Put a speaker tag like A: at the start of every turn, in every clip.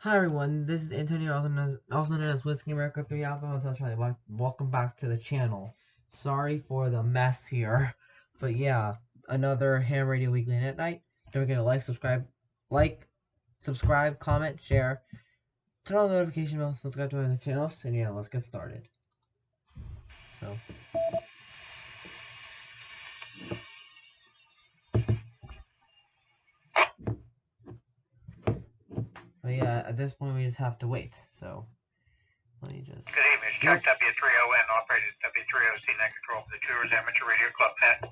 A: Hi everyone, this is Antonio, also known as Whiskey America 3 Alpha Hotel Charlie. Welcome back to the channel. Sorry for the mess here, but yeah, another Ham Radio Weekly at night. Don't forget to subscribe, comment, share, turn on the notification bell, subscribe to my other channels, and yeah, let's get started. But yeah, at this point we just have to wait, so let me just...
B: Good evening, it's Chuck W30N, operated W30C, net control for the Tours Amateur Radio Club Net.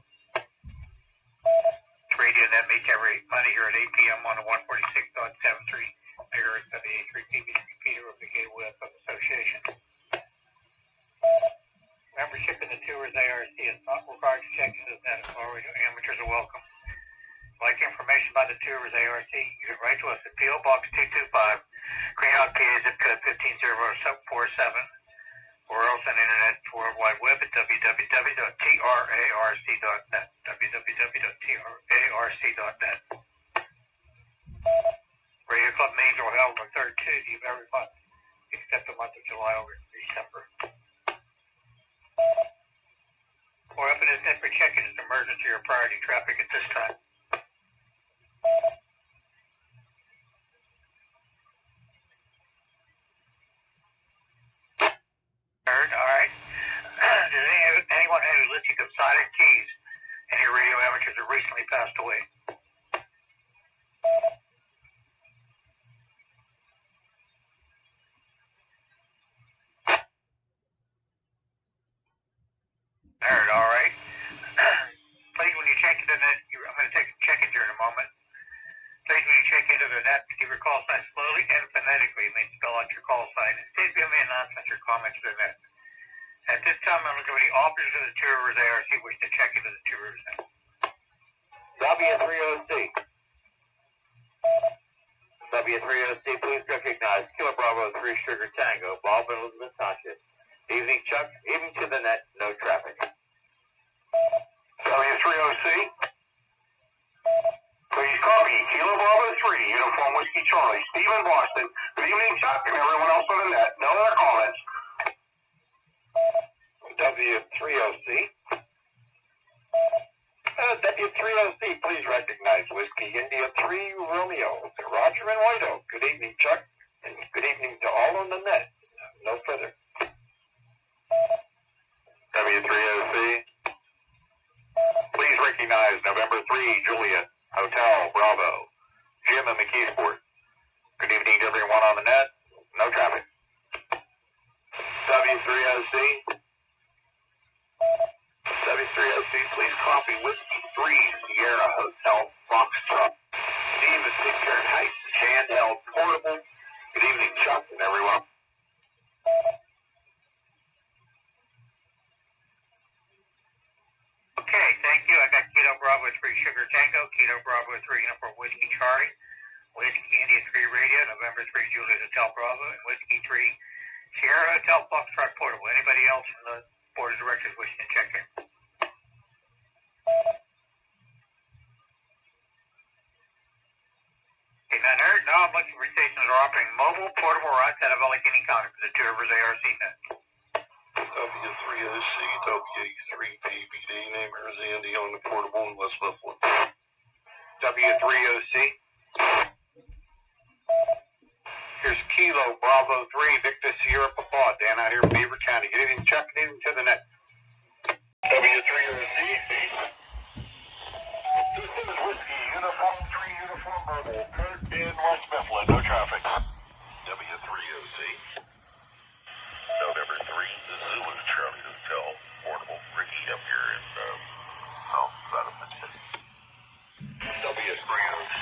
B: Radio that meets every Monday here at 8 p.m. on the 146.73 megahertz W83 PB repeater of the Gateway Club Association. Membership in the Tours ARC is not required to check into the net. All radio amateurs are welcome. Like information about the Tours ARC, you can write to us at P.O. Box 225, Greenwood, PA, zip code 15047, or else on the internet World Wide Web at www.trarc.net. www.trarc.net. Radio Club meetings are held on the third Tuesday of every month, except the month of July or December. Or open this net for check-in as emergency or priority traffic at this time. Heard, all right. Does anyone have a listing of silent keys? Any radio amateurs have recently passed away? Heard, all right. Please, when you check into the net, I'm going to check in here in a moment. Please, when you check into the net, give your call sign slowly and phonetically. It means spell out your call sign. And state the announcement your comment to the net. At this time, I'm going to the officers of the Tours ARC wish to check into the Tours net.
C: W30C. W30C, please recognize Kilo Bravo 3 Sugar Tango, Bob and Elizabeth Sanchez. Evening, Chuck. Evening to the net. No traffic.
B: W30C. Please copy. Kilo Bravo 3, Uniform Whiskey Charlie, Stephen Boston. Good evening, Chuck, and everyone else on the net. No other comments.
C: W30C. W30C, please recognize Whiskey India 3 Romeo. Roger and White Oak. Good evening, Chuck, and good evening to all on the net. No further.
B: W30C. Please recognize November 3, Juliet, Hotel Bravo, Jim and McKeesport. Good evening to everyone on the net. No traffic. W30C. W30C, please copy Whiskey 3, Sierra Hotel Foxtrot. Steve at Pitcairn Heights, handheld portable. Good evening, Chuck, and everyone. Okay, thank you. I got Kilo Bravo 3 Sugar Tango, Kilo Bravo 3 Uniform Whiskey Charlie, Whiskey India 3 Radio, November 3 Juliet Hotel Bravo, and Whiskey 3 Sierra Hotel Foxtrot Portable. Anybody else from the Board of Directors wishing to check in? Okay, none heard. No, I'm looking for stations that are offering mobile portable routes out of Allegheny County for the Tours ARC net.
D: W30C, W3PBD, neighbor is Andy on the portable in West Buffalo.
B: W30C. Here's Kilo Bravo 3, Victor Sierra Papa, Dan out here in Beaver County. Good evening, Chuck. Good evening to the net.
D: W30C. This is Whiskey, Uniform 3, Uniform Mobile, Kurt in West Buffalo, no traffic. W30C. November 3, the Zulu Charlie Hotel, portable, Ricky up here in south side of Pittsburgh. W30C.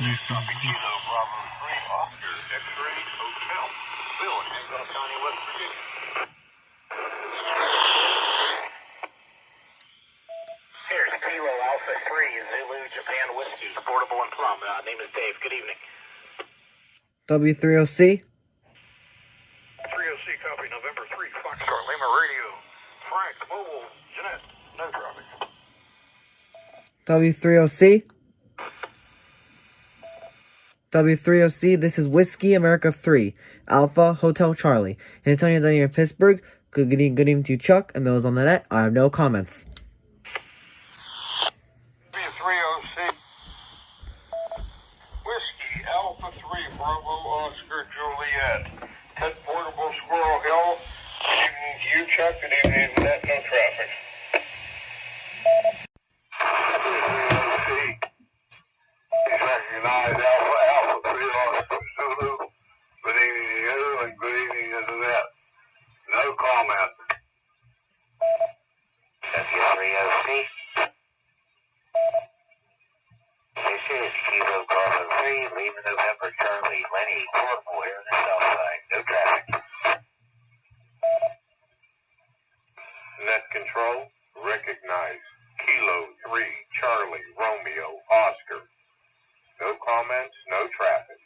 D: Kilo Bravo 3, Oscar, X-Ray Hotel, Bill in Hancock County, West Virginia.
E: Here's Kilo Alpha 3, Zulu Japan Whiskey, portable and plum. Name is Dave. Good evening.
A: W30C.
D: 30C, copy, November 3, Foxtrot, Lima Radio, Frank, Mobile, Jeanette, no traffic.
A: W30C. W3OC, this is Whiskey America 3, Alpha Hotel Charlie. And Antonio Daniel Pittsburgh, good evening to you, Chuck, and those on the net. I have no comments.
D: W3OC, Whiskey Alpha 3, Bravo Oscar Juliet, Ted Portable Squirrel Hill. Good evening to you, Chuck. Good evening to net, no traffic.
C: W3OC, please recognize Alpha 3 Oscar Zulu. Good evening to you and good evening to the net. No comment.
E: W3OC. This is Kilo Bravo 3, Lima November Charlie, Lenny, Portable here on the south side. No traffic.
C: Net control, recognize Kilo 3 Charlie Romeo Oscar. No comments, no traffic.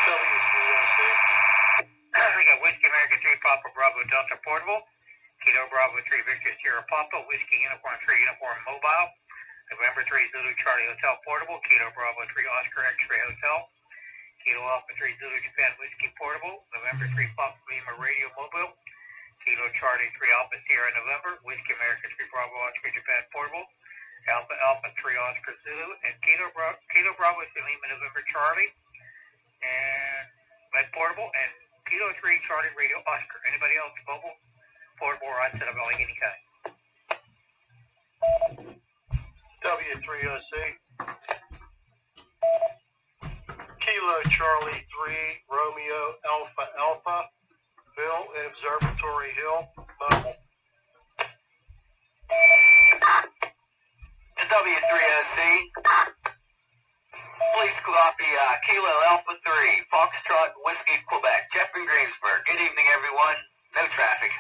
D: W3OC,
B: We got Whiskey America 3 Papa Bravo Delta Portable, Kilo Bravo 3 Victor Sierra Papa, Whiskey Uniform 3 Uniform Mobile, November 3 Zulu Charlie Hotel Portable, Kilo Bravo 3 Oscar X-Ray Hotel, Kilo Alpha 3 Zulu Japan Whiskey Portable, November 3 Papa Lima Radio Mobile, Kilo Charlie 3 Alpha Sierra November, Whiskey America 3 Bravo Oscar Japan Portable, Alpha Alpha 3 Oscar Zulu, and Kilo Bravo 3 Lima November Charlie, and Med Portable, and Kilo 3 Charlie Radio Oscar. Anybody else mobile, portable, or on set of like any kind?
D: W3OC, Kilo Charlie 3 Romeo Alpha Alpha, Bill at Observatory Hill, mobile.
E: W3OC, please copy Kilo Alpha 3, Foxtrot Whiskey Quebec, Jeff in Greensburg. Good evening, everyone. No traffic.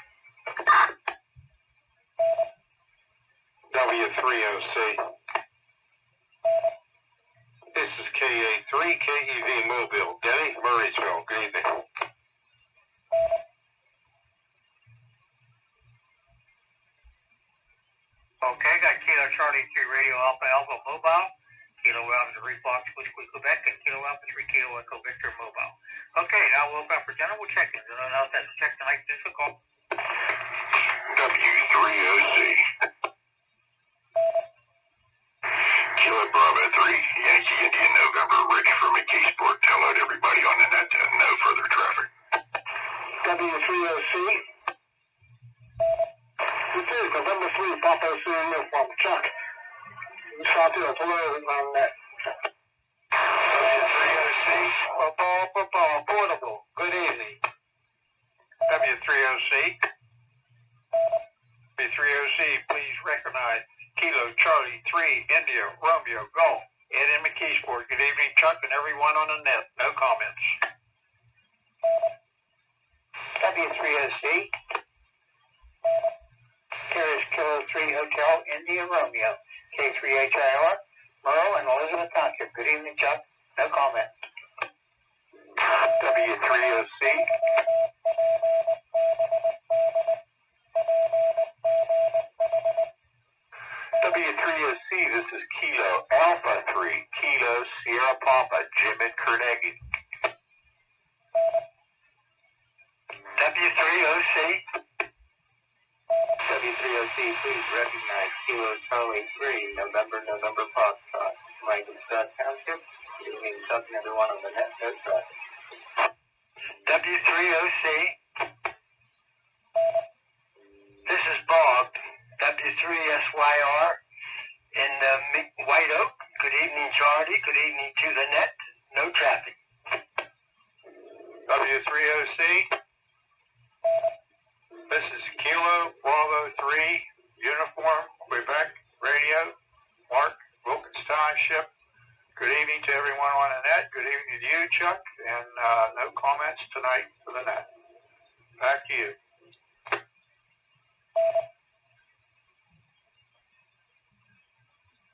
C: W3OC. This is KA3 KEV Mobile, Denny, Murraysville. Good evening.
B: Okay, got Kilo Charlie 3 Radio Alpha Alpha Mobile, Kilo Alpha 3 Fox Whiskey Quebec, and Kilo Alpha 3 Kilo Echo Victor Mobile. Okay, now we'll open up for general check-ins. Anyone else has a check tonight? This will call.
C: W3OC. Kilo Bravo 3, Yankee Indian November, Rich from McKeesport. Hello to everybody on the net. No further traffic. W3OC. This is November 3, Papa Sierra Uniform, Chuck. South Hill, hello on that. W3OC, Portable, good evening.
D: W3OC, W3OC, please recognize Kilo Charlie 3 India Romeo Golf, Ed in McKeesport. Good evening, Chuck, and everyone on the net. No comments.
E: W3OC, here is Kilo 3 Hotel India Romeo, K3HIR, Merle and Elizabeth Township. Good evening, Chuck. No comment.
C: W3OC. W3OC, this is Kilo Alpha 3, Kilo Sierra Papa, Jim and Carnegie.
E: W3OC. W3OC, please recognize Kilo Charlie 3, November Foxtrot, Mike in South Township. Good evening, Chuck, and everyone on the net. No traffic. W3OC. This is Bob, W3SYR in White Oak. Good evening, Charlie. Good evening to the net. No traffic.
D: W3OC, this is Kilo Bravo 3 Uniform Quebec Radio, Mark, Wilkins Township. Good evening to everyone on the net. Good evening to you, Chuck, and no comments tonight for the net. Back to you.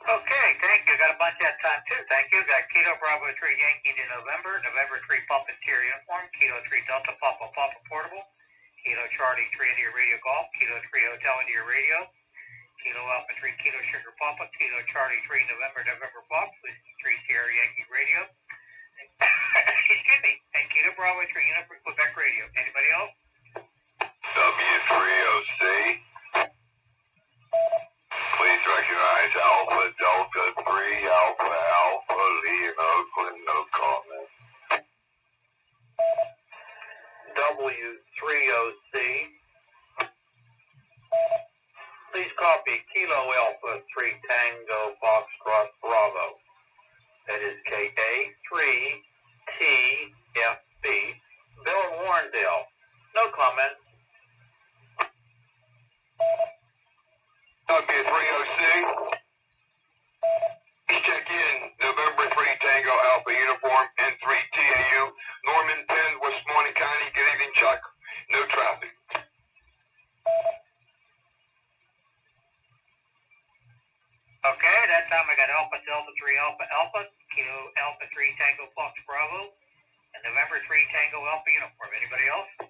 B: Okay, thank you. Got a bunch that time too. Thank you. Got Kilo Bravo 3 Yankee in November, November 3 Papa Interior Uniform, Kilo 3 Delta Papa Papa Portable, Kilo Charlie 3 India Radio Golf, Kilo 3 Hotel India Radio, Kilo Alpha 3 Kilo Sugar Papa, Kilo Charlie 3 November November Pop, with 3 Sierra Yankee Radio. Excuse me, and Kilo Bravo 3 Uniform Quebec Radio. Anybody else?
C: W3OC. Please recognize Alpha Delta 3 Alpha Alpha Lee in Oakland. No comment.
E: W3OC. Please copy Kilo Alpha 3 Tango Foxtrot Bravo. That is KA3TFB. Bill Warrendale. No comment.
C: W3OC. Please check in November 3 Tango Alpha Uniform and 3 TAU. Norman Penn, Westmoreland County. Good evening, Chuck. No traffic.
B: Okay, that time I got Alpha Delta 3 Alpha Alpha, Kilo Alpha 3 Tango Fox Bravo, and November 3 Tango Alpha Uniform. Anybody else?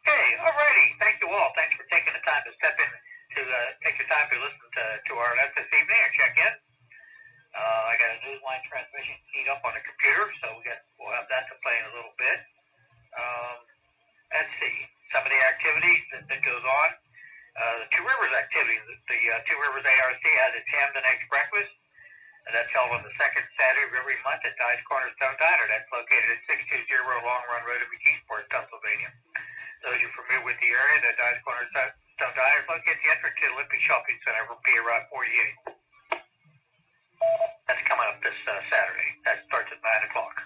B: Okay, alrighty. Thank you all. Thanks for taking the time to step in, to take the time to listen to our lesson this evening or check in. I got a Newsline transmission keyed up on the computer, so we'll have that to play in a little bit. Let's see, some of the activities that goes on. The Two Rivers activity, the Two Rivers ARC has its Ham the Next Breakfast, and that's held on the second Saturday of every month at Dice Cornerstone Diner. That's located at 620 Long Run Road in McKeesport, Pennsylvania. Those who are familiar with the area, the Dice Cornerstone Diner is located at the entrance to the Olympic Shopping Center for PA Route 48. That's coming up this Saturday. That starts at 9 o'clock.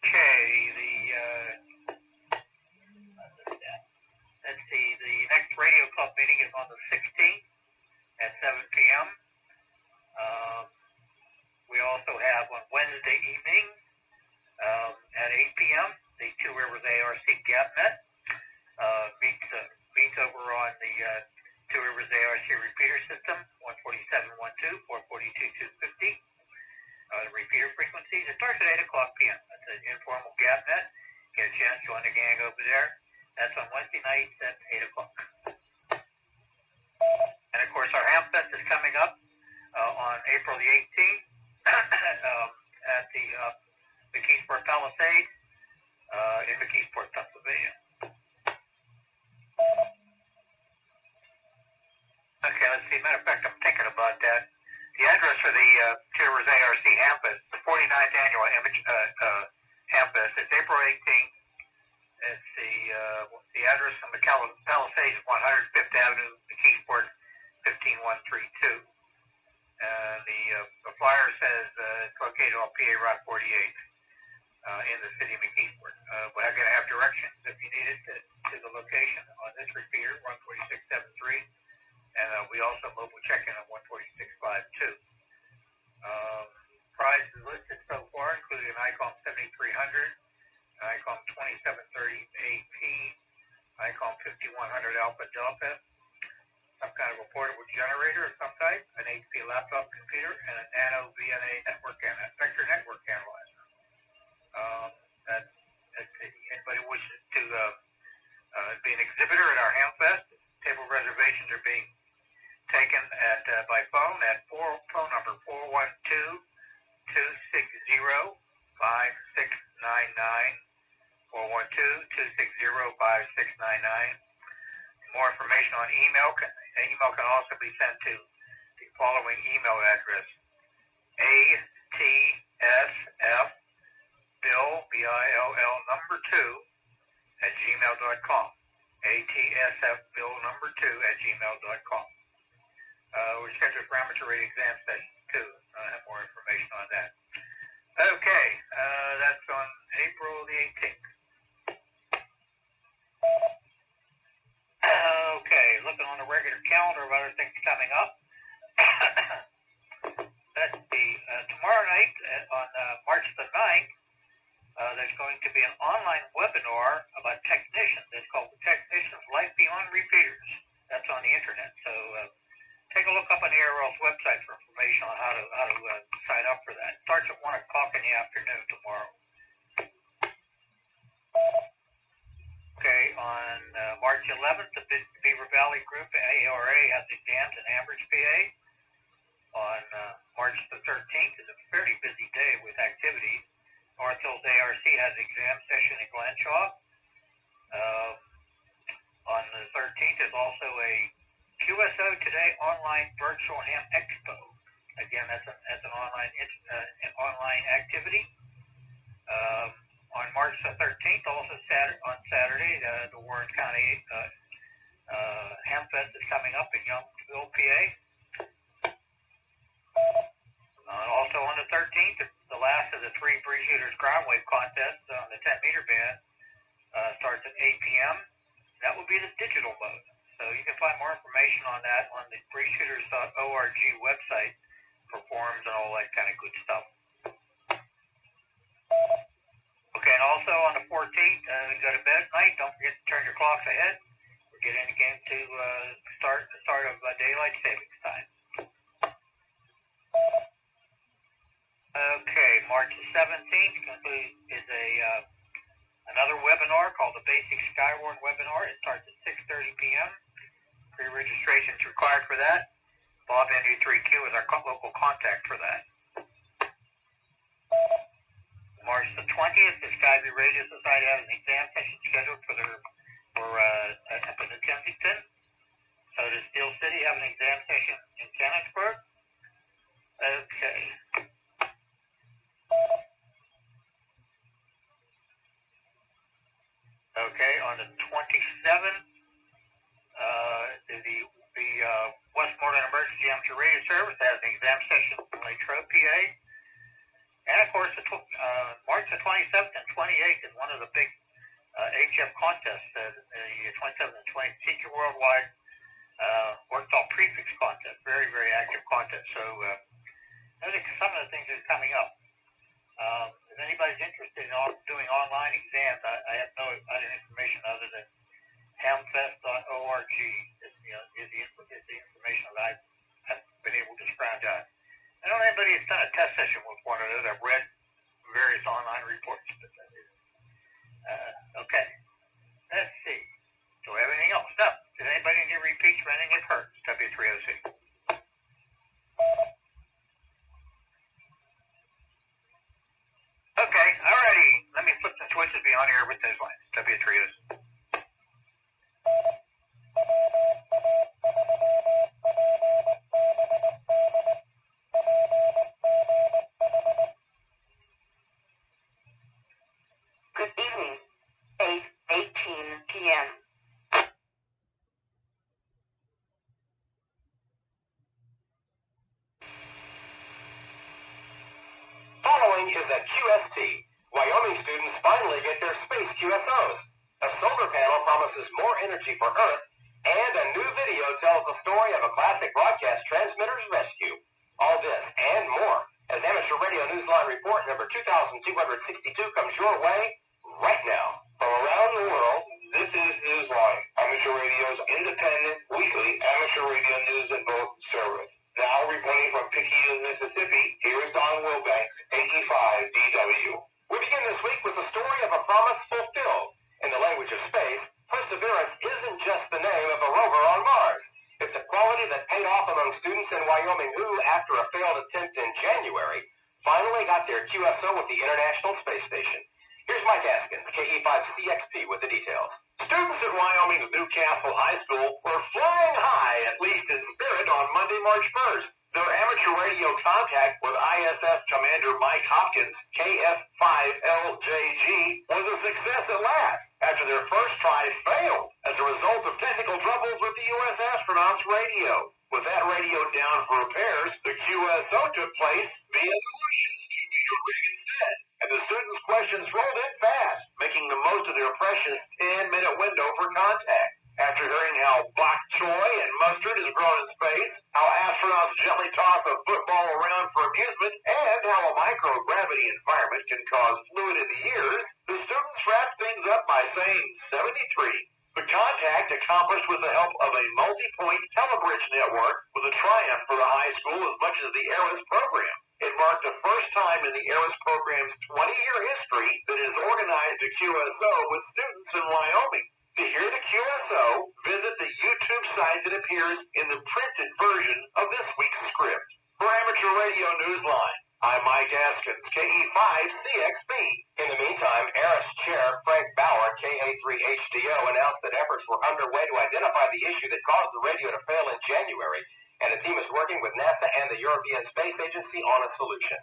B: Okay, let's see, the next radio club meeting is on the 16th at 7 p.m. We also have on Wednesday evening at 8 p.m. the Two Rivers ARC GapNet meets over on the Two Rivers ARC repeater system, 147.12, 442.250. The repeater frequencies. It starts at 8 o'clock p.m. That's an informal GapNet. Get a chance to join the gang over there. That's on Wednesday nights at 8 o'clock. And of course, our Hamfest is coming up on April the 18th at the McKeesport Palisades in McKeesport, Pennsylvania. Okay, let's see. Matter of fact, I'm thinking about that. The address for the Two Rivers ARC Hamfest, the 49th annual Hamfest, it's April 18th. It's the address from the Palisades, 105th Avenue, McKeesport, 15132. The flyer says it's located on PA Route 48 in the city of McKeesport. We're going to have directions if you need it to the location on this repeater, 14673. And we also mobile check-in on 14652. Prizes listed so far, including an ICOM 7300, an ICOM 2730 AP, ICOM 5100 Alpha Delta, some kind of a portable generator of some type, an HP laptop computer, and a Nano VNA vector network analyzer. Anybody wishes to be an exhibitor at our Hamfest, table reservations are being taken by phone at phone number 412-260-5699, 412-260-5699. More information on email can also be sent to the following email address: atsfbill, B-I-L-L, number 2 at gmail.com. atsfbill2@gmail.com. We're scheduled for amateur radio exam sessions too. I'll have more information on that. Okay, that's on April the 18th. Okay, looking on the regular calendar of other things coming up. Let's see, tomorrow night on March the 9th, there's going to be an online webinar about technicians. It's called the Technicians Life Beyond Repeaters. That's on the internet. So take a look up on the ARL's website for information on how to sign up for that. It starts at 1 o'clock in the afternoon tomorrow. March 11th, the Beaver Valley Group ARA has exams in Ambridge, PA. On March the 13th is a fairly busy day with activities. North Hills ARC has an exam session in Glenshaw. On the 13th is also a QSO Today online virtual ham expo. Again, that's an online activity. On March the 13th, also on Saturday, the Warren County Ham Fest is coming up in Youngsville, PA. Also on the 13th, the last of the 3 Breeze Shooters ground wave contests on the 10-meter band starts at 8 p.m. That will be the digital mode. So you can find more information on that on the breezeshooters.org website for forums and all that kind of good stuff. Okay, and also on the 14th, go to bed at night. Don't forget to turn your clocks ahead. We're getting the game to the start of daylight savings time. Okay, March the 17th is another webinar called the Basic Skyward webinar. It starts at 6:30 p.m. Pre-registration is required for that. Bob NU3Q is our local contact for that. March the 20th, the Skyview Radio Society has an exam session scheduled up in Kensington. So does Steel City have an exam session in Canonsburg? Okay. Okay, on the 27th, the Westmoreland Emergency Amateur Radio Service has an exam session in Latrobe, PA. And of course, March the 27th and 28th is one of the big HF contests, the 27th and 28th Teacher Worldwide, what's called prefix contest, very, very active contest. So those are some of the things that are coming up. If anybody's interested in doing online exams, I have no other information other than hamfest.org is the information that I've been able to scrounge out. I don't know anybody that's done a test session with one of those. I've read various online reports. Okay. Let's see. Do we have anything else? No. Did anybody need repeats for anything they've heard? W3OC. Okay. Alrighty. Let me flip some switches beyond here with those lines. W3OC.
F: Good evening, 8:18 p.m.
C: Following is a QST. Wyoming students finally get their space QSOs. A solar panel promises more energy for Earth, and a new video tells the story of a classic broadcast transmitter's rescue. All this and more as Amateur Radio Newsline Report number 2262 comes your way right now. From around the world, this is Newsline, Amateur Radio's independent, weekly amateur radio news and bulletin service. Now reporting from Picayune, Mississippi, here is Don Wilbanks, AE5DW. We begin this week with the story of a promise fulfilled. In the language of space, Perseverance isn't just the name of a rover on Mars. It's a quality that paid off among students in Wyoming who, after a failed attempt in January, finally got their QSO with the International Space Station. Here's Mike Askins, KE5CXP, with the details. Students at Wyoming's Newcastle High School were flying high, at least in spirit, on Monday, March 1st. Their amateur radio contact with ISS Commander Mike Hopkins, KF5LJG, was a success at last, after their first try failed as a result of technical troubles with the U.S. astronauts' radio. With that radio down for repairs, the QSO took place via the Russians' 2-meter rig instead, and the students' questions rolled in fast, making the most of their precious 10-minute window for contact. After hearing how bok choy and mustard is grown in space, how astronauts gently toss a football around for amusement, and how a microgravity environment can cause fluid in the ears, the students wrapped things up by saying 73. The contact, accomplished with the help of a multi-point telebridge network, was a triumph for the high school as much as the ARIS program. It marked the first time in the ARIS program's 20-year history that it has organized a QSO with students in Wyoming. To hear the QSO, visit the YouTube site that appears in the printed version of this week's script. For Amateur Radio Newsline, I'm Mike Askins, KE5CXB. In the meantime, ARIS Chair Frank Bauer, KA3HDO, announced that efforts were underway to identify the issue that caused the radio to fail in January, and a team is working with NASA and the European Space Agency on a solution.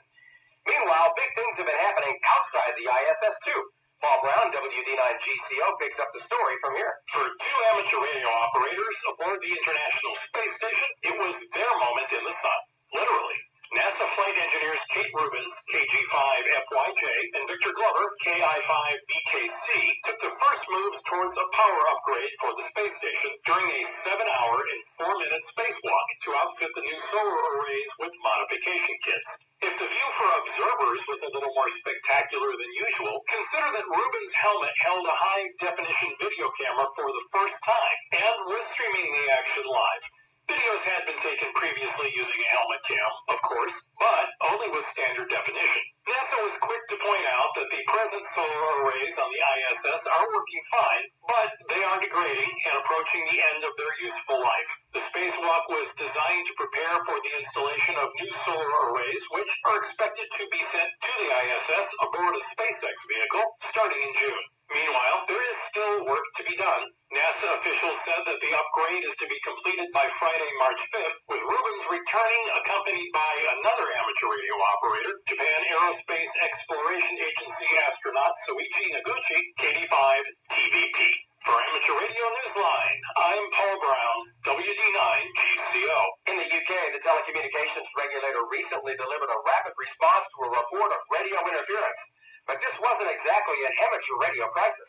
C: Meanwhile, big things have been happening outside the ISS, too. Paul Brown, WD9GCO, picks up the story from here. For two amateur radio operators aboard the International Space Station, it was their moment in the sun. Literally. NASA flight engineers Kate Rubins, KG5FYJ, and Victor Glover, KI5BKC, took the first moves towards a power upgrade for the space station during a 7-hour and 4-minute spacewalk to outfit the new solar arrays with modification kits. If the view for observers was a little more spectacular than usual, consider that Rubin's helmet held a high-definition video camera for the first time and was streaming the action live. Videos had been taken previously using a helmet cam, of course, but only with standard definition. NASA was quick to point out that the present solar arrays on the ISS are working fine, but they are degrading and approaching the end of their useful life. The spacewalk was designed to prepare for the installation of new solar arrays, which are expected to be sent to the ISS aboard a SpaceX vehicle starting in June. Meanwhile, there is still work to be done. NASA officials said that the upgrade is to be completed by Friday, March 5th, with Rubins returning accompanied by another amateur radio operator, Japan Aerospace Exploration Agency astronaut Soichi Noguchi, KD5-TVP. For Amateur Radio Newsline, I'm Paul Brown, WD9GCO. In the UK, the telecommunications regulator recently delivered a rapid response to a report of radio interference. But this wasn't exactly an amateur radio crisis.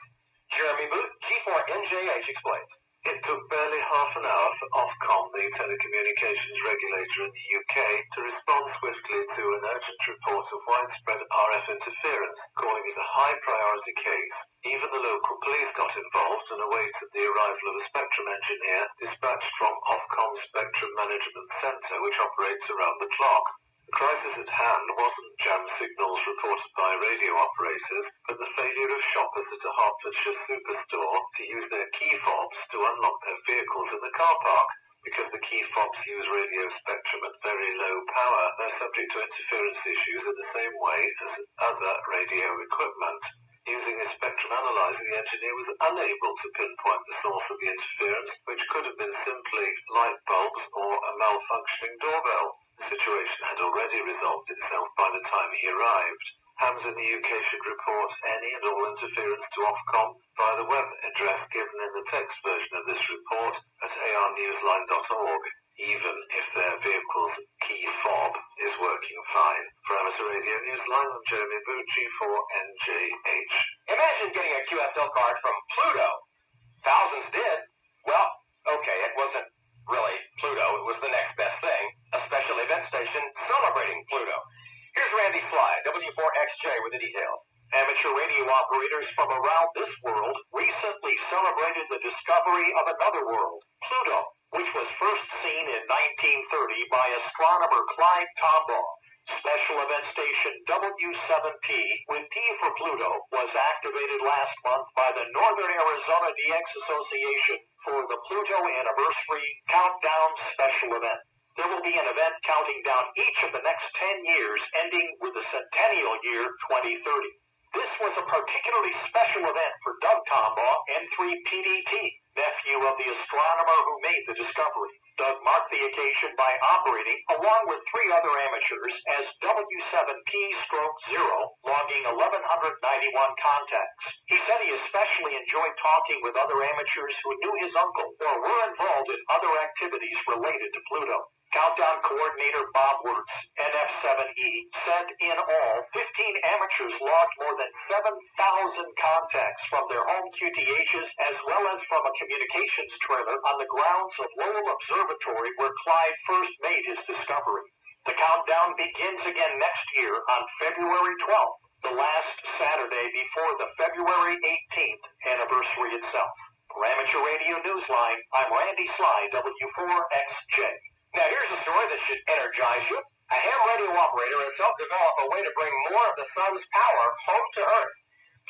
C: Jeremy Booth, G4NJH, explains.
G: It took barely half an hour for Ofcom, the telecommunications regulator in the UK, to respond swiftly to an urgent report of widespread RF interference, calling it a high-priority case. Even the local police got involved and awaited the arrival of a spectrum engineer dispatched from Ofcom's Spectrum Management Centre, which operates around the clock. The crisis at hand wasn't jam signals reported by radio operators, but the failure of shoppers at a Hertfordshire superstore to use their key fobs to unlock their vehicles in the car park. Because the key fobs use radio spectrum at very low power, they're subject to interference issues in the same way as other radio equipment. Using a spectrum analyzer, the engineer was unable to pinpoint the source of the interference, which could have been simply light bulbs or a malfunctioning doorbell. The situation had already resolved itself by the time he arrived. Hams in the UK should report any and all interference to Ofcom via the web address given in the text version of this report at arnewsline.org, even if their vehicle's key fob is working fine. For Amateur Radio Newsline, I'm Jeremy Booth, G4NJH.
C: Imagine getting a QSL card from Pluto. Thousands did. Well, okay, it wasn't really Pluto. It was the next best thing, a special event station celebrating Pluto. Here's Randy Sly, W4XJ, with the details.
H: Amateur radio operators from around this world recently celebrated the discovery of another world, Pluto, which was first seen in 1930 by astronomer Clyde Tombaugh. Special event station W7P, with P for Pluto, was activated last month by the Northern Arizona DX Association for the Pluto Anniversary Countdown Special Event. There will be an event counting down each of the next 10 years, ending with the centennial year 2030. This was a particularly special event for Doug Tombaugh, N3PDT, nephew of the astronomer who made the discovery. Doug marked the occasion by operating, along with 3 other amateurs, as W7P/0, logging 1,191 contacts. He said he especially enjoyed talking with other amateurs who knew his uncle or were involved in other activities related to Pluto. Countdown coordinator Bob Wirtz, NF7E, said in all, 15 amateurs logged more than 7,000 contacts from their home QTHs as well as from a communications trailer on the grounds of Lowell Observatory where Clyde first made his discovery. The countdown begins again next year on February 12th, the last Saturday before the February 18th anniversary itself. For Amateur Radio Newsline, I'm Randy Sly, W4XJ.
C: Now here's a story that should energize you. A ham radio operator has helped develop a way to bring more of the sun's power home to Earth.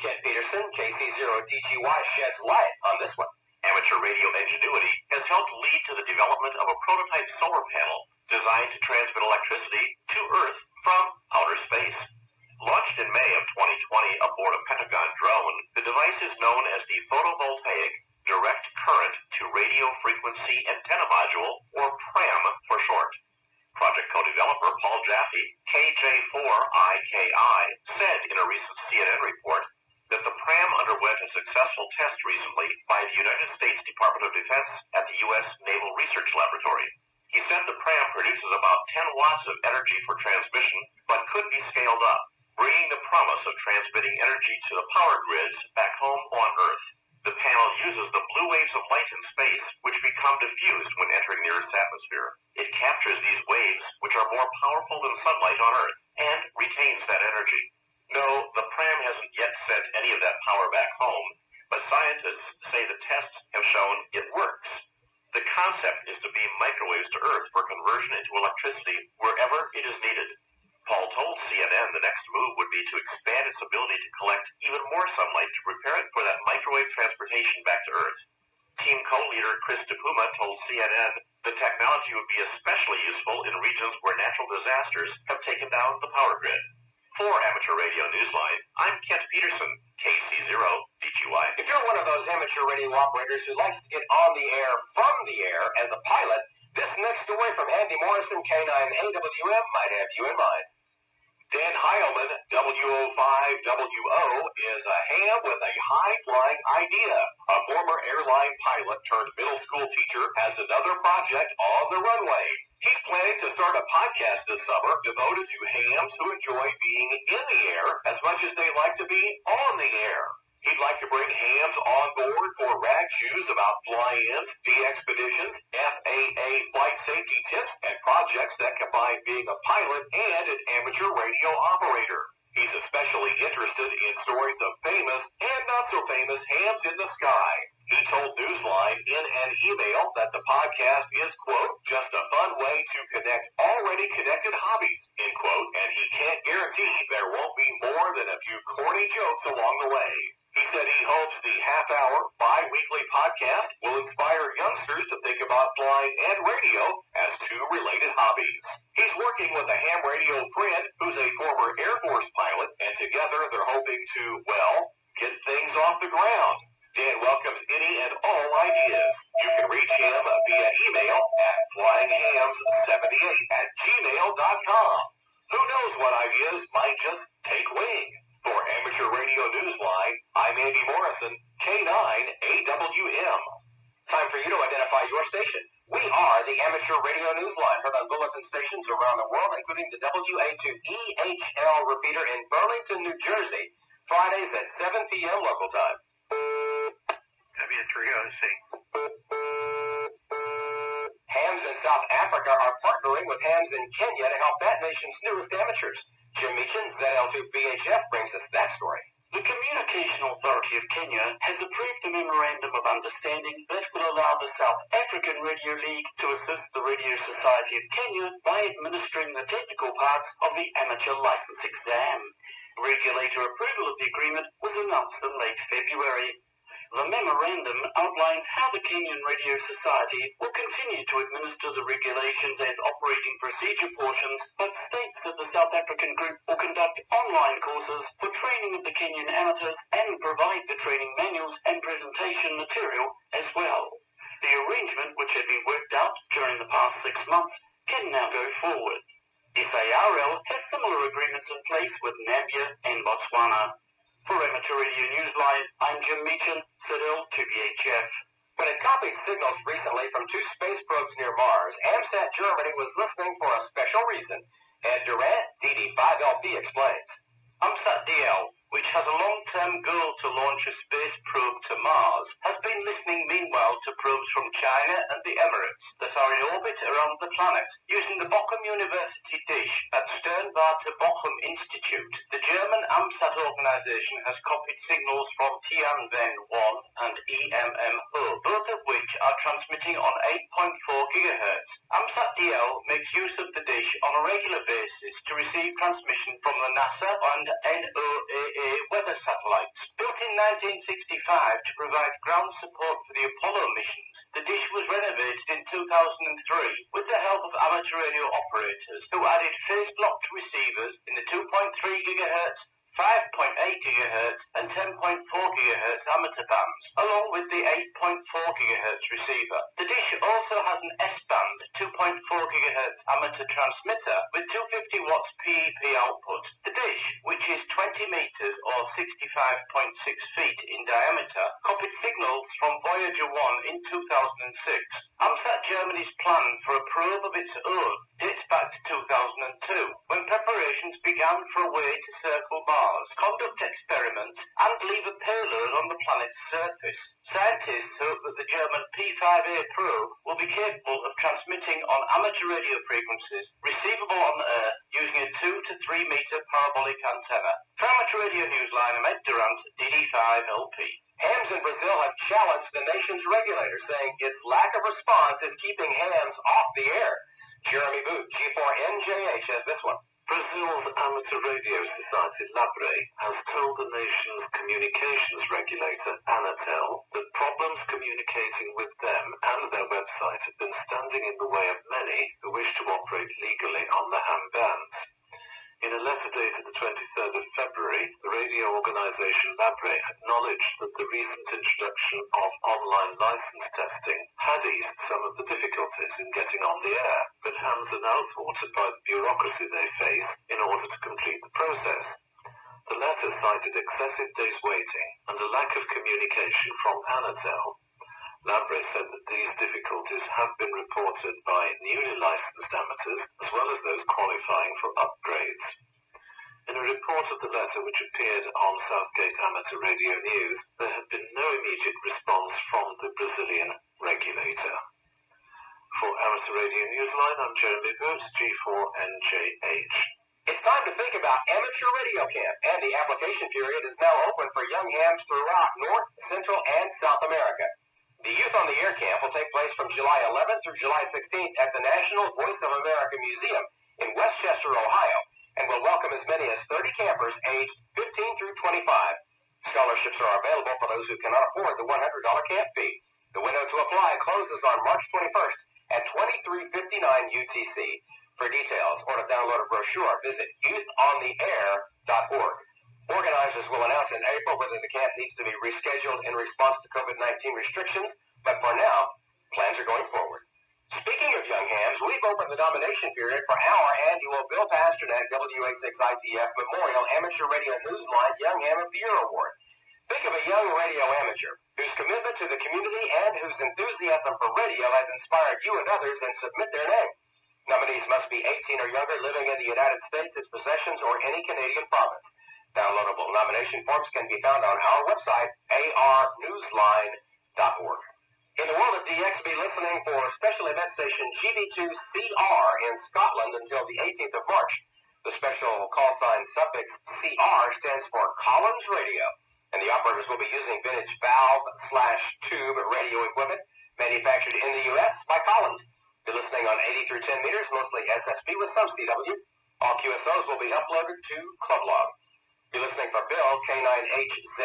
C: Kent Peterson, KC0DGY, sheds light on this one.
H: Amateur radio ingenuity has helped lead to the development of a prototype solar panel designed to transmit electricity to Earth from outer space. Launched in May of 2020 aboard a Pentagon drone, the device is known as the Photovoltaic Direct Current to Radio Frequency Antenna Module, or PRAM for short. Project co-developer Paul Jaffe, KJ4IKI, said in a recent CNN report that the PRAM underwent a successful test recently by the United States Department of Defense at the U.S. Naval Research Laboratory. He said the PRAM produces about 10 watts of energy for transmission, but could be scaled up, bringing the promise of transmitting energy to the power grids back home on Earth. The panel uses the blue waves of light in space, which become diffused when entering the Earth's atmosphere. It captures these waves, which are more powerful than sunlight on Earth, and retains that energy. No, the PRAM hasn't yet sent any of that power back home, but scientists say the tests have shown it works. The concept is to beam microwaves to Earth for conversion into electricity wherever it is needed. Paul told CNN the next move would be to expand its ability to collect even more sunlight to prepare it for that microwave transportation back to Earth. Team co-leader Chris DePuma told CNN the technology would be especially useful in regions where natural disasters have taken down the power grid. For Amateur Radio Newsline, I'm Kent Peterson, KC0DGY.
C: If you're one of those amateur radio operators who likes to get on the air from the air as a pilot, this next story from Andy Morrison, K9AWM, might have you in mind.
H: Dan Heilman, W05WO, is a ham with a high-flying idea. A former airline pilot turned middle school teacher has another project on the runway. He's planning to start a podcast this summer devoted to hams who enjoy being in the air as much as they like to be on the air. He'd like to bring hams on board for rag shoes about fly-ins, de-expeditions, FAA flight safety tips, and projects that combine being a pilot and an amateur radio operator. He's especially interested in stories of famous and not-so-famous hams in the sky. He told Newsline in an email that the podcast is, quote, just a fun way to connect already connected hobbies, end quote, and he can't guarantee there won't be more than a few corny jokes along the way. He said he hopes the half-hour, bi-weekly podcast will inspire youngsters to think about flying and radio as two related hobbies. He's working with a ham radio friend who's a former Air Force pilot, and together they're hoping to, well, get things off the ground. Dan welcomes any and all ideas. You can reach him via email at flyinghams78@gmail.com. Who knows what ideas might just take wing? For Amateur Radio Newsline, I'm Andy Morrison, K9AWM.
C: Time for you to identify your station. We are the Amateur Radio Newsline, heard on bulletin stations around the world, including the WA2EHL repeater in Burlington, New Jersey, Fridays at 7 p.m. local time.
B: W3OC.
C: Hams in South Africa are partnering with hams in Kenya to help that nation's newest amateurs. Jim Meechan, ZL2BHF, brings us that story.
I: The Communication Authority of Kenya has approved a memorandum of understanding that will allow the South African Radio League to assist the Radio Society of Kenya by administering the technical parts of the amateur license exam. Regulator approval of the agreement was announced in late February. The memorandum outlines how the Kenyan Radio Society will continue to administer the regulations and operating procedure portions, but states that the South African group will conduct online courses for training of the Kenyan amateurs and provide the training manuals and presentation material as well. The arrangement, which had been worked out during the past 6 months, can now go forward. SARL has similar agreements in place with Namibia and Botswana. For Amateur Radio Newsline, I'm Jim Meechan, ZL2BHF.
C: When it copied signals recently from 2 space probes near Mars, AMSAT Germany was listening for a special reason. Ed Durant, DD5LP, explains.
I: AMSAT DL, which has a long-term goal to launch a space probe to Mars, has been listening meanwhile to probes from China and the Emirates that are in orbit around the planet. Using the Bochum University dish at Sternwarte Bochum Institute, the German AMSAT organization has copied signals from Tianwen-1 and EMM-Ho, both of which are transmitting on 8.4 GHz. AMSAT DL makes use of the dish on a regular basis to receive transmission from the NASA and NOAA weather satellites. Built in 1965 to provide ground support for the Apollo missions, the dish was renovated in 2003 with the help of amateur radio operators who added phase-blocked receivers in the 2.3 GHz, 5.8 GHz and 10.4 GHz amateur bands, along with the 8.4 GHz receiver. The dish also has an S-band 2.4 GHz amateur transmitter with 250 watts PEP output. The dish, which is 20 meters or 65.6 feet in diameter, copied signals from Voyager 1 in 2006. AMSAT Germany's plan for a probe of its own dates back to 2002, when preparations began for a way to circle Mars, conduct experiments, and leave a payload on the planet's surface. Scientists hope that the German P5A probe will be capable of transmitting on amateur radio frequencies receivable on Earth using a 2 to 3 meter parabolic antenna. For Amateur Radio Newsline, I'm Ed Durant, DD5LP.
C: Hams in Brazil have challenged the nation's regulators, saying its lack of response is keeping hams off the air. Jeremy Booth, G4NJH, has this one.
G: Brazil's Amateur Radio Society, LABRE, has told the nation's communications regulator, Anatel, that problems communicating with them and their website have been standing in the way of many who wish to operate legally on the ham bands. In a letter dated the 23rd of February, the radio organisation LABRE acknowledged that the recent introduction of online licence testing had eased some of the difficulties in getting on the air, but hams are now thwarted by the bureaucracy they face in order to complete the process. The letter cited excessive days waiting and a lack of communication from Anatel. LABRE said that these difficulties have been reported by newly licensed amateurs as well as those qualifying for upgrades. In a report of the letter which appeared on Southgate Amateur Radio News, there had been no immediate response from the Brazilian regulator. For Amateur Radio Newsline, I'm Jeremy Booth, G4NJH.
C: It's time to think about Amateur Radio Camp, and the application period is now open for young hams throughout North, Central, and South America. The Youth on the Air Camp will take place from July 11th through July 16th at the National Voice of America Museum in Westchester, Ohio, and will welcome as many as 30 campers aged 15 through 25. Scholarships are available for those who cannot afford the $100 camp fee. The window to apply closes on March 21st at 2359 UTC. For details or to download a brochure, visit youthontheair.org. Organizers will announce in April whether the camp needs to be rescheduled in response to COVID-19 restrictions, but for now, plans are going forward. Speaking of young hams, we've opened the nomination period for our annual Bill Pasternak WA6ITF Memorial Amateur Radio Newsline Young Ham of the Year Award. Think of a young radio amateur whose commitment to the community and whose enthusiasm for radio has inspired you and others and submit their name. Nominees must be 18 or younger, living in the United States, its possessions, or any Canadian province. Downloadable nomination forms can be found on our website, arnewsline.org. In the world of DX, be listening for special event station GB2CR in Scotland until the 18th of March. The special call sign suffix CR stands for Collins Radio, and the operators will be using vintage valve/tube radio equipment manufactured in the U.S. by Collins. Be listening on 80 through 10 meters, mostly SSB with some CW. All QSOs will be uploaded to ClubLog. Be listening for Bill, K9HZ,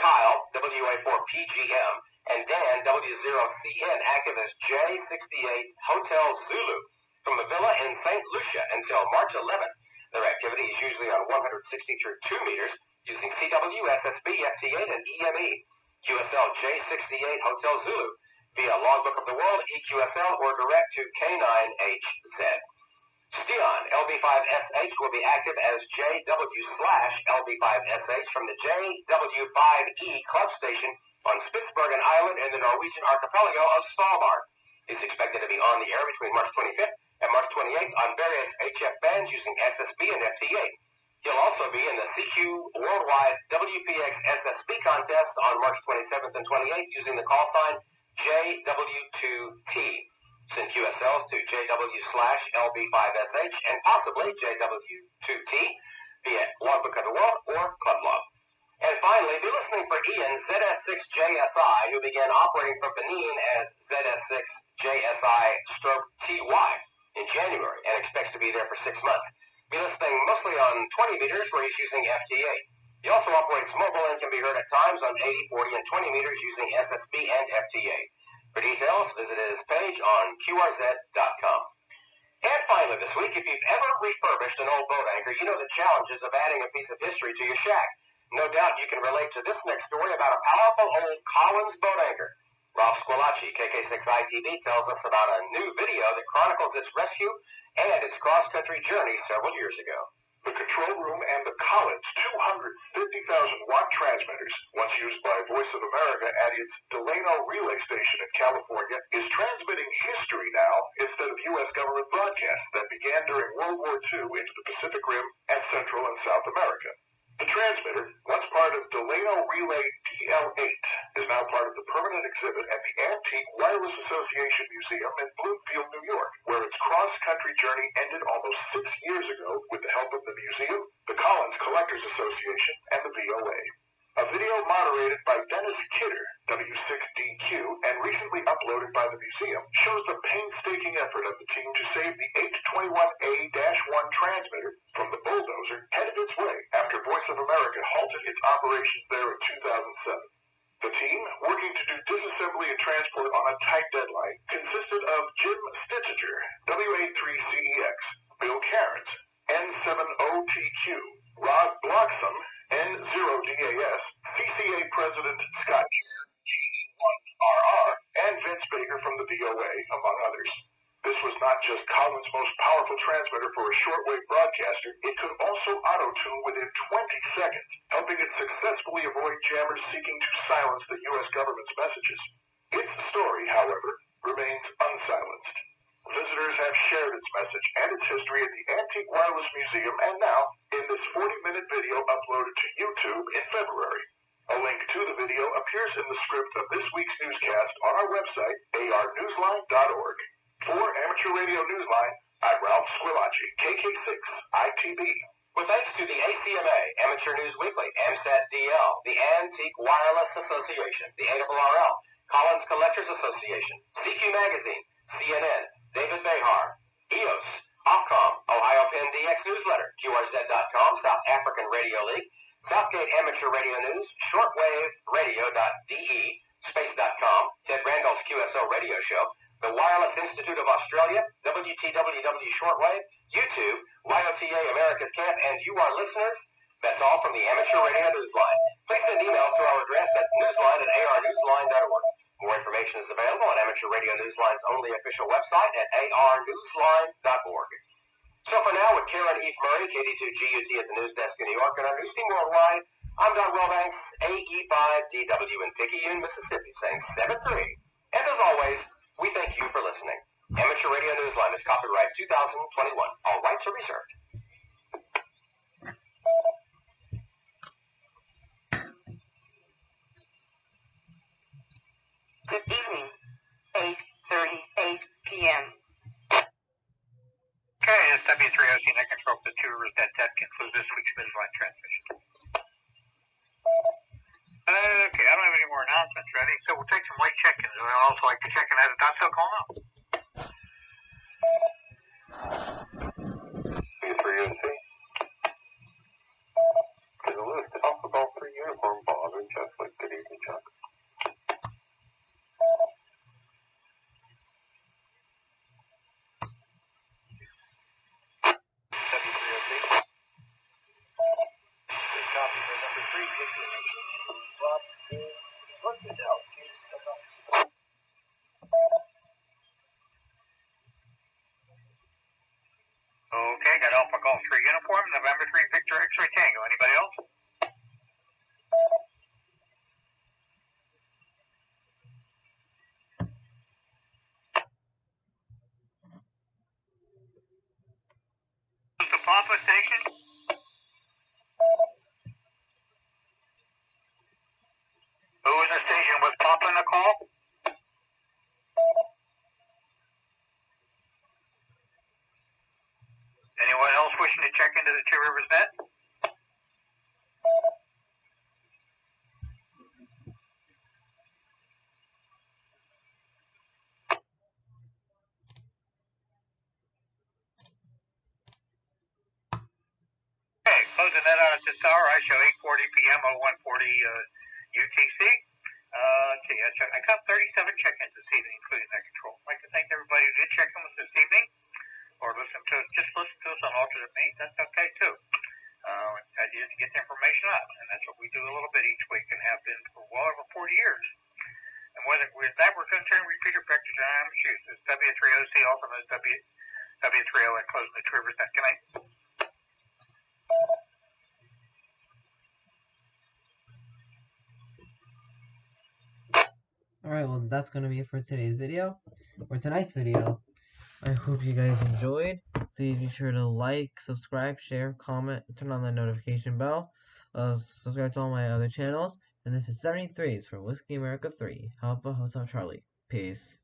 C: Kyle, WA4PGM, and Dan, W0CN, active as J68 Hotel Zulu, from the villa in St. Lucia until March 11th. Their activity is usually on 160 through 2 meters, using CW, SSB, FT8, and EME. QSL J68 Hotel Zulu, via Logbook of the World, EQSL, or direct to K9HZ. Steon, LB5SH, will be active as JW/LB5SH from the JW5E club station on Spitsbergen Island in the Norwegian archipelago of Svalbard. He's expected to be on the air between March 25th and March 28th on various HF bands using SSB and FT8. He'll also be in the CQ Worldwide WPX SSB contest on March 27th and 28th using the call sign JW2T. Send QSLs to JW/LB5SH and possibly JW2T via Logbook of the World or ClubLog. And finally, be listening for Ian ZS6JSI, who began operating from Benin as meters where he's using FT8. He also operates mobile and can be heard at times on 80, 40, and 20 meters using SSB and FT8. For details, visit his page on QRZ.com. And finally this week, if you've ever refurbished an old boat anchor, you know the challenges of adding a piece of history to your shack. No doubt you can relate to this next story about a powerful old Collins boat anchor. Ralph Squillace, KK6ITV, tells us about a new video that chronicles its rescue and its cross-country journey several years ago.
H: The control room and the Collins 250,000-watt transmitters, once used by Voice of America at its Delano relay station in California, is transmitting history now instead of U.S. government broadcasts that began during World War II into the Pacific Rim and Central and South America. The transmitter, once part of Delano Relay DL8, is now part of the permanent exhibit at the Antique Wireless Association Museum in Bloomfield, New York, where its cross-country journey ended almost 6 years ago with the help of the museum, the Collins Collectors Association, and the VOA. A video moderated by Dennis Kidder, W6DQ, and recently uploaded by the museum, shows the painstaking effort of the team to save the 821A-1 transmitter from the bulldozer headed its way after Voice of America halted its operations there in 2007. The team, working to do disassembly and transport on a tight deadline, consisted of Jim Stitziger, W83CEX, Bill Cairns, N7OTQ, Rod Bloxham, N0DAS, CCA President Scott GE1RR, and Vince Baker from the VOA, among others. This was not just Collins' most powerful transmitter for a shortwave broadcaster, it could also auto-tune within 20 seconds, helping it successfully avoid jammers seeking to silence the U.S. government's messages. Its story, however, remains unsilenced. Visitors have shared its message and its history at the Antique Wireless Museum and now in this 40-minute video uploaded to YouTube in February. A link to the video appears in the script of this week's newscast on our website, arnewsline.org. For Amateur Radio Newsline, I'm Ralph Squillace, KK6ITB.
C: With thanks to the ACMA, Amateur News Weekly, AMSAT-DL, the Antique Wireless Association, the ARRL, Collins Collectors Association, CQ Magazine, CNN, David Behar, EOS, Ofcom, Ohio Penn DX Newsletter, QRZ.com, South African Radio League, Southgate Amateur Radio News, shortwaveradio.de, space.com, Ted Randall's QSO Radio Show, the Wireless Institute of Australia, WTWW Shortwave, YouTube, YOTA America's Camp, and you, our listeners. That's all from the Amateur Radio Newsline. Please send email to our address at newsline@arnewsline.org. More information is available on Amateur Radio Newsline's only official website at arnewsline.org. So for now, with Karen Eve Murray, KD2GUT at the news desk in New York, and our news team worldwide, I'm Don Wilbanks, AE5DW in Picayune, Mississippi, saying 7-3. And as always, we thank you for listening. Amateur Radio Newsline is copyright 2021. All rights are reserved.
F: Good evening. 8:38 p.m.
B: Okay, it's W3OC net control for the Two Rivers Dead Tech concludes this week's Midline transmission. Okay, I don't have any more announcements ready, so we'll take some late check-ins, and I'd also like to check in as a dot cell call now.
E: W3OC. To the list, Alpha Ball 3 uniform, Bob and Chuck. Good evening, Chuck.
C: W3OC. This copy for number 3 destination. Rob is posted out.
B: Okay, got Alpha Golf 3 uniform, November 3 Victor X-Ray Tango. Anybody else? This is the Papa station. Who was the station with Papa in the call? Anyone else wishing to check into the Two Rivers net? Okay, Closing that out at this hour, I show 8:40 p.m. 0140 UTC. Okay, I got 37 check-ins this evening, including that control. I'd like to thank everybody who did check in with us this evening, or listen to us on alternate means. That's okay too. The idea is to get the information out, and that's what we do a little bit each week, and have been for well over 40 years. And with that, we're going to turn repeater back to John Massachusetts. W3OC, also known as W3O, and closing the True Percent. Good night.
A: Alright, well, that's going to be it for today's video, or tonight's video. I hope you guys enjoyed. Please be sure to like, subscribe, share, comment, turn on the notification bell. Subscribe to all my other channels. And this is 73s for Whiskey America 3, Alpha Hotel Charlie. Peace.